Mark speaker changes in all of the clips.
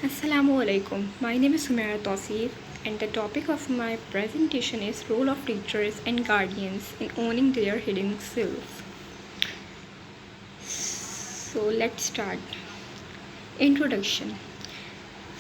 Speaker 1: Assalamu alaikum. My name is Sumaira Tawseef and the topic of my presentation is role of teachers and guardians in owning their hidden skills. So let's start. Introduction.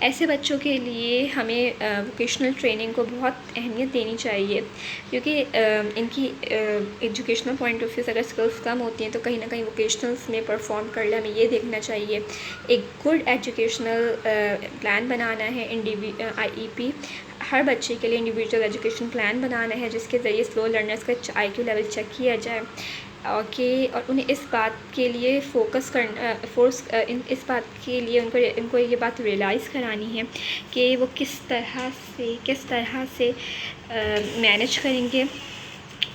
Speaker 1: ایسے بچوں کے لیے ہمیں vocational training کو بہت اہمیت دینی چاہیے، کیونکہ ان کی ایجوکیشنل پوائنٹ آف ویو سے اگر اسکلس کم ہوتی ہیں تو کہیں نہ کہیں ووکیشنلس میں پرفارم کر لیں. ہمیں یہ دیکھنا چاہیے. ایک گڈ ایجوکیشنل پلان بنانا ہے، آئی ای پی ہر بچے کے لیے انڈیویجول ایجوکیشن پلان بنانا ہے، جس کے ذریعے سلو لرنرس کا آئی کیو لیول چیک کیا جائے، اور انہیں اس بات کے لیے فوکس کرنا اس بات کے لیے ان کو یہ بات ریئلائز کرانی ہے کہ وہ کس طرح سے مینیج کریں گے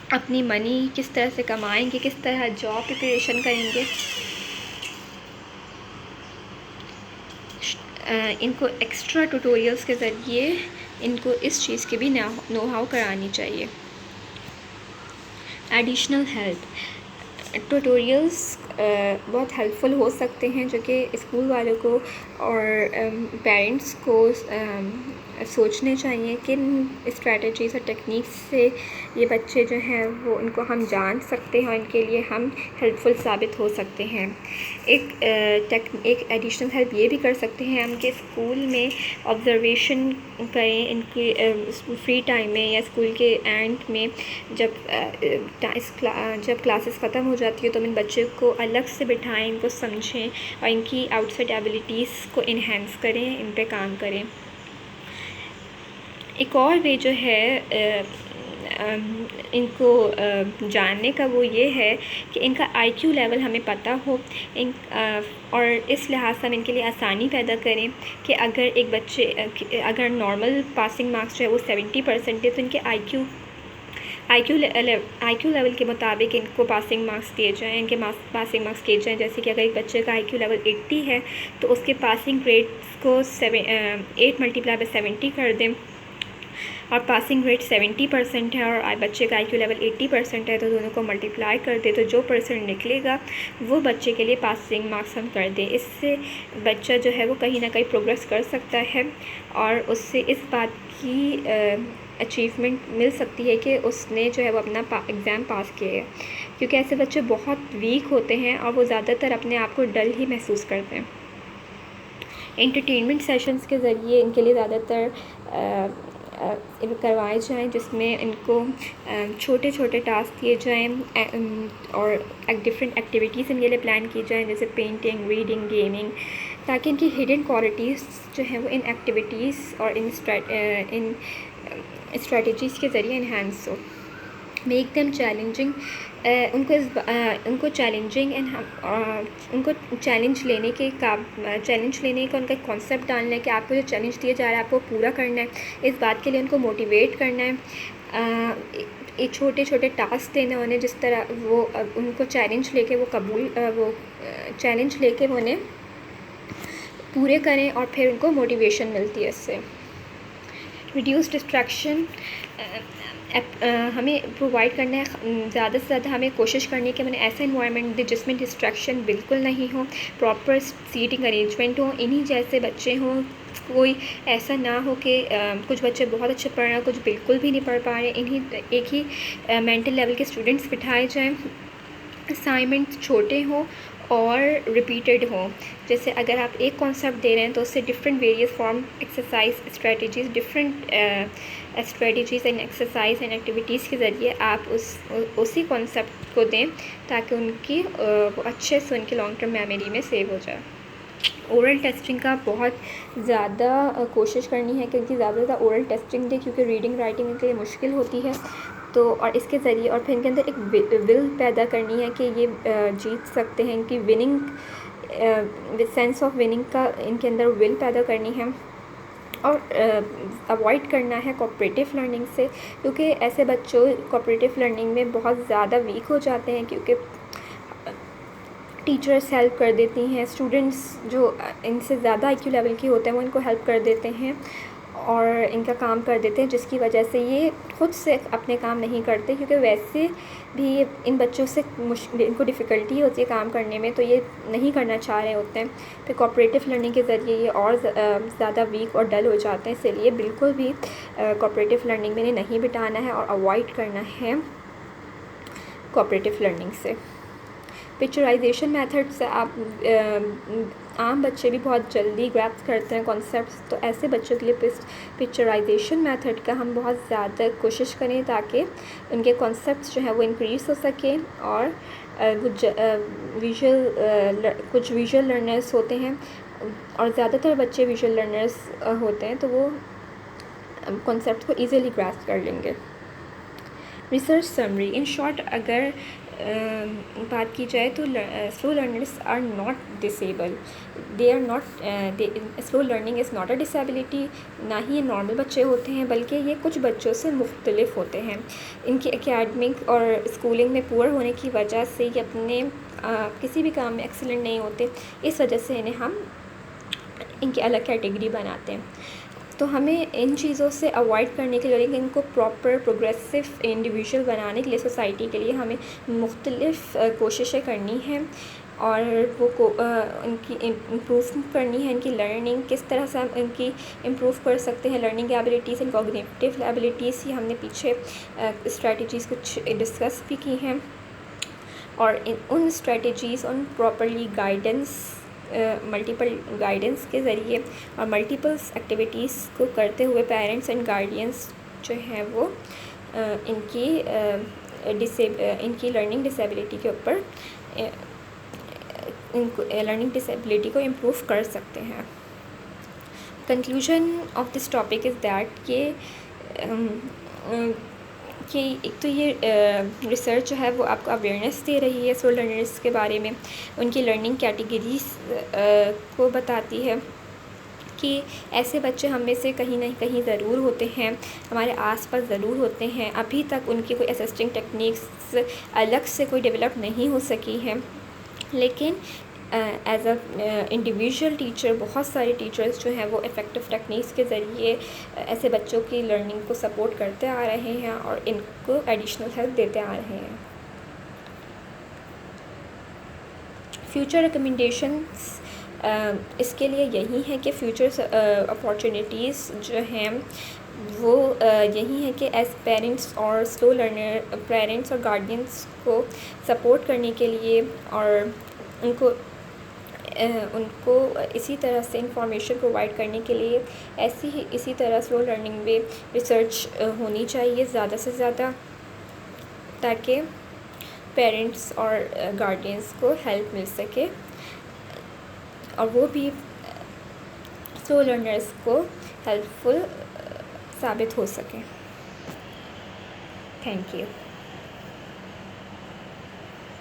Speaker 1: اپنی منی، کس طرح سے کمائیں گے، کس طرح جاب پریپریشن کریں گے. ان کو ایکسٹرا ٹیوٹوریلس کے ذریعے ان کو اس چیز کی بھی نو ہاؤ کرانی چاہیے. ایڈیشنل ہیلپ ٹیوٹوریلس بہت ہیلپ فل ہو سکتے ہیں، جو کہ اسکول والوں کو اور پیرنٹس کو سوچنے چاہیے کن اسٹریٹجیز اور ٹیکنیکس سے یہ بچے جو ہیں وہ ان کو ہم جان سکتے ہیں اور ان کے لیے ہم ہیلپ فل ثابت ہو سکتے ہیں. ایک ایڈیشنل ہیلپ یہ بھی کر سکتے ہیں ہم کہ اسکول میں آبزرویشن کریں ان کی فری ٹائم میں یا اسکول کے اینڈ میں، جب کلاسز ختم ہو جاتی ہے تو ہم ان بچوں کو الگ سے بٹھائیں، ان کو سمجھیں اور ان کی آؤٹ سائڈ ایبلٹیز کو انہینس کریں، ان پہ کام کریں. ایک اور وے جو ہے ان کو جاننے کا وہ یہ ہے کہ ان کا آئی کیو لیول ہمیں پتہ ہو، اور اس لحاظ سے ہم ان کے لیے آسانی پیدا کریں کہ اگر ایک بچے اگر نارمل پاسنگ مارکس جو ہے وہ 70% ہے تو ان کے آئی کیو لیول کے مطابق ان کو پاسنگ مارکس دیے جائیں، ان کے پاسنگ مارکس کیے جائیں. جیسے کہ اگر ایک بچے کا آئی کیو لیول 80 ہے تو اس کے پاسنگ گریڈس کو 8 ملٹیپلائی بائی 70 کر دیں، اور پاسنگ ریٹ 70% ہے اور بچے کا آئی کیو لیول 80% ہے تو دونوں کو ملٹیپلائی کر دے تو جو پرسنٹ نکلے گا وہ بچے کے لیے پاسنگ مارکس ہم کر دیں. اس سے بچہ جو ہے وہ کہیں نہ کہیں پروگریس کر سکتا ہے اور اس سے اس بات کی اچیومنٹ مل سکتی ہے کہ اس نے جو ہے وہ اپنا ایگزام پاس کیا ہے. کیونکہ ایسے بچے بہت ویک ہوتے ہیں اور وہ زیادہ تر اپنے آپ کو ڈل ہی محسوس کرتے ہیں. انٹرٹینمنٹ سیشنز کے ذریعے ان کے لیے زیادہ تر کروائے جائیں، جس میں ان کو چھوٹے چھوٹے ٹاسک دیے جائیں اور ڈفرینٹ ایکٹیویٹیز ان کے لیے پلان کی جائیں، جیسے پینٹنگ، ریڈنگ، گیمنگ، تاکہ ان کی ہڈن کوالٹیز جو ہیں وہ ان ایکٹیویٹیز اور ان اسٹریٹجیز کے ذریعے انہینس ہو. میک دیم چیلنجنگ، ان کو چیلنج لینے کا ان کا کانسیپٹ ڈالنا ہے کہ آپ کو جو چیلنج دیا جا رہا ہے آپ کو پورا کرنا ہے. اس بات کے لیے ان کو موٹیویٹ کرنا ہے، ایک چھوٹے چھوٹے ٹاسک دینا انہیں، جس طرح وہ ان کو چیلنج لے کے وہ انہیں پورے کریں اور پھر ان کو موٹیویشن ملتی ہے اس سے. ریڈیوس ڈسٹریکشن ہمیں پرووائڈ کرنا ہے، زیادہ سے زیادہ ہمیں کوشش کرنی ہے کہ ہم نے ایسا انوائرمنٹ دے جس میں ڈسٹریکشن بالکل نہیں ہو، پراپر سیٹنگ ارینجمنٹ ہو، انہی جیسے بچے ہوں، کوئی ایسا نہ ہو کہ کچھ بچے بہت اچھے پڑھ رہے ہیں کچھ بالکل بھی نہیں پڑھ پا رہے ہیں. ایک ہی مینٹل لیول کے اسٹوڈنٹس بٹھائے جائیں. اسائنمنٹ چھوٹے ہوں اور ریپیٹڈ ہوں، جیسے اگر آپ ایک کانسیپٹ دے رہے ہیں تو اس سے different various form exercise strategies, different strategies and exercise and activities کے ذریعے آپ اسی کانسیپٹ کو دیں تاکہ ان کی اچھے سے ان کی لانگ ٹرم میموری میں سیو ہو جائے. اورل ٹیسٹنگ کا بہت زیادہ کوشش کرنی ہے کہ ان کی زیادہ سے زیادہ اورل ٹیسٹنگ دے، کیونکہ ریڈنگ رائٹنگ ان کے لیے مشکل ہوتی ہے. تو اور اس کے ذریعے اور پھر ان کے اندر ایک ول پیدا کرنی ہے کہ یہ جیت سکتے ہیں، ان کی وننگ سینس آف وننگ کا ان کے اندر ول پیدا کرنی ہے. اور اوائڈ کرنا ہے کوآپریٹیو لرننگ سے، کیونکہ ایسے بچوں کوآپریٹیو لرننگ میں بہت زیادہ ویک ہو جاتے ہیں، کیونکہ ٹیچرس ہیلپ کر دیتی ہیں، اسٹوڈنٹس جو ان سے زیادہ آئی کیو لیول کے ہوتے ہیں وہ ان کو ہیلپ کر دیتے ہیں اور ان کا کام کر دیتے ہیں، جس کی وجہ سے یہ خود سے اپنے کام نہیں کرتے، کیونکہ ویسے بھی ان بچوں سے ان کو ڈفیکلٹی ہوتی ہے کام کرنے میں، تو یہ نہیں کرنا چاہ رہے ہوتے ہیں. تو کوآپریٹیو لرننگ کے ذریعے یہ اور زیادہ ویک اور ڈل ہو جاتے ہیں. اس لیے بالکل بھی کوآپریٹیو لرننگ میں نہیں بٹانا ہے اور اوائڈ کرنا ہے کوآپریٹیو لرننگ سے. پکچرائزیشن میتھڈ سے آپ عام بچے بھی بہت جلدی گریپ کرتے ہیں کانسیپٹس، تو ایسے بچوں کے لیے پکچرائزیشن میتھڈ کا ہم بہت زیادہ کوشش کریں تاکہ ان کے کانسیپٹس جو ہیں وہ انکریز ہو سکیں، اور کچھ ویژول لرنرس ہوتے ہیں، اور زیادہ تر بچے ویژول لرنرس ہوتے ہیں، تو وہ کانسیپٹ کو ایزیلی گراسپ کر لیں گے۔ ریسرچ سمری، ان شارٹ اگر بات کی جائے تو slow learners are not disable, slow learning is not a disability, نہ ہی یہ نارمل بچے ہوتے ہیں، بلکہ یہ کچھ بچوں سے مختلف ہوتے ہیں۔ ان کی اکیڈمک اور اسکولنگ میں پور ہونے کی وجہ سے یہ اپنے کسی بھی کام میں ایکسیلنٹ نہیں ہوتے، اس وجہ سے ہم ان کی الگ کیٹیگری بناتے ہیں۔ تو ہمیں ان چیزوں سے اوائڈ کرنے کے لیے، ان کو پراپر پروگریسو انڈیویژول بنانے کے لیے سوسائٹی کے لیے ہمیں مختلف کوششیں کرنی ہیں، اور وہ ان کی امپروو کرنی ہے، ان کی لرننگ کس طرح سے ہم ان کی امپروو کر سکتے ہیں، learning abilities and cognitive abilities, یہ ہم نے پیچھے اسٹریٹجیز کچھ ڈسکس بھی کی ہیں، اور ان اسٹریٹجیز، ان پراپرلی گائیڈنس، ملٹیپل گائیڈنس کے ذریعے اور ملٹیپلس ایکٹیویٹیز کو کرتے ہوئے پیرنٹس اینڈ گارڈینس جو ہیں وہ ان کی لرننگ ڈسیبلٹی کے اوپر لرننگ ڈسیبلٹی کو امپروو کر سکتے ہیں۔ Conclusion of this topic is that کہ ایک تو یہ ریسرچ جو ہے وہ آپ کو اویئرنیس دے رہی ہے سلو لرنرس کے بارے میں، ان کی لرننگ کیٹیگریز کو بتاتی ہے کہ ایسے بچے ہم میں سے کہیں نہ کہیں ضرور ہوتے ہیں، ہمارے آس پاس ضرور ہوتے ہیں، ابھی تک ان کی کوئی اسسٹنگ ٹیکنیکس الگ سے کوئی ڈیولپ نہیں ہو سکی ہیں، لیکن ایز اے انڈیویژول ٹیچر بہت سارے ٹیچرز جو ہیں وہ افیکٹو ٹیکنیکس کے ذریعے ایسے بچوں کی لرننگ کو سپورٹ کرتے آ رہے ہیں اور ان کو ایڈیشنل ہیلپ دیتے آ رہے ہیں۔ فیوچر ریکمنڈیشنس اس کے لیے یہی ہے کہ فیوچر اپارچونیٹیز جو ہیں وہ یہی ہے کہ ایز پیرنٹس اور سلو لرنر پیرنٹس اور گارڈینس کو سپورٹ کرنے کے لیے، اور ان کو اسی طرح سے انفارمیشن پرووائڈ کرنے کے لیے اسی طرح سلو لرننگ میں ریسرچ ہونی چاہیے زیادہ سے زیادہ، تاکہ پیرنٹس اور گارڈینس کو ہیلپ مل سکے اور وہ بھی سلو لرنرس کو ہیلپ فل ثابت ہو سکیں۔ Thank you.